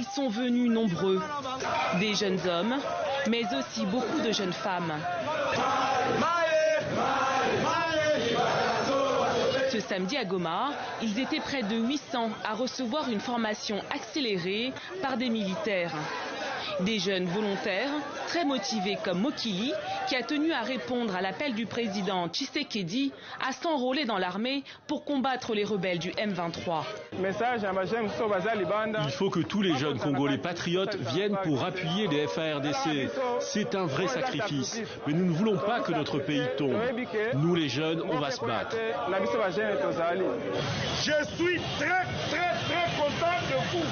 Ils sont venus nombreux, des jeunes hommes, mais aussi beaucoup de jeunes femmes. Ce samedi à Goma, ils étaient près de 800 à recevoir une formation accélérée par des militaires. Des jeunes volontaires, très motivés comme Mokili, qui a tenu à répondre à l'appel du président Tshisekedi à s'enrôler dans l'armée pour combattre les rebelles du M23. Il faut que tous les jeunes Congolais patriotes viennent pour appuyer les FARDC. C'est un vrai sacrifice. Mais nous ne voulons pas que notre pays tombe. Nous les jeunes, on va se battre. Je suis très content de vous.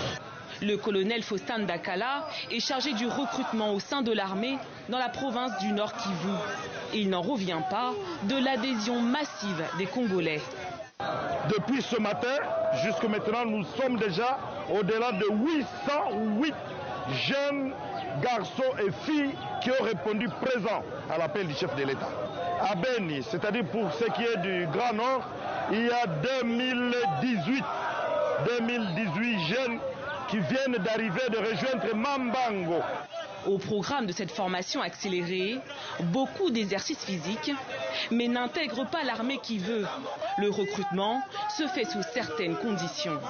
Le colonel Faustin Dakala est chargé du recrutement au sein de l'armée dans la province du Nord Kivu. Et il n'en revient pas de l'adhésion massive des Congolais. Depuis ce matin, jusqu'à maintenant, nous sommes déjà au-delà de 808 jeunes garçons et filles qui ont répondu présent à l'appel du chef de l'État. À Beni, c'est-à-dire pour ce qui est du Grand Nord, il y a 2018 jeunes qui viennent d'arriver, de rejoindre Mambango. Au programme de cette formation accélérée, beaucoup d'exercices physiques, mais n'intègre pas l'armée qui veut. Le recrutement se fait sous certaines conditions.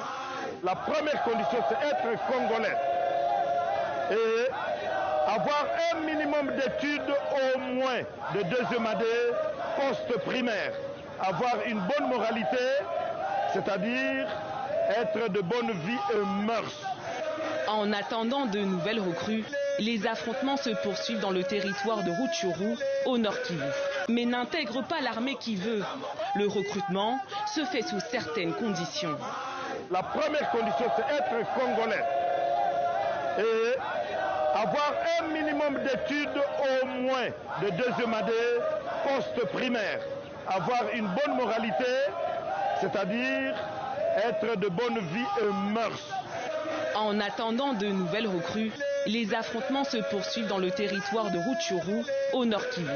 La première condition, c'est être congolais et avoir un minimum d'études au moins de deuxième année post-primaire. Avoir une bonne moralité, c'est-à-dire être de bonne vie et mœurs. En attendant de nouvelles recrues, les affrontements se poursuivent dans le territoire de Rutshuru, au Nord Kivu. Mais n'intègre pas l'armée qui veut. Le recrutement se fait sous certaines conditions. La première condition, c'est être congolais et avoir un minimum d'études au moins de deuxième année post-primaire. Avoir une bonne moralité, c'est-à-dire être de bonne vie et mœurs. En attendant de nouvelles recrues, les affrontements se poursuivent dans le territoire de Rutshuru, au Nord Kivu.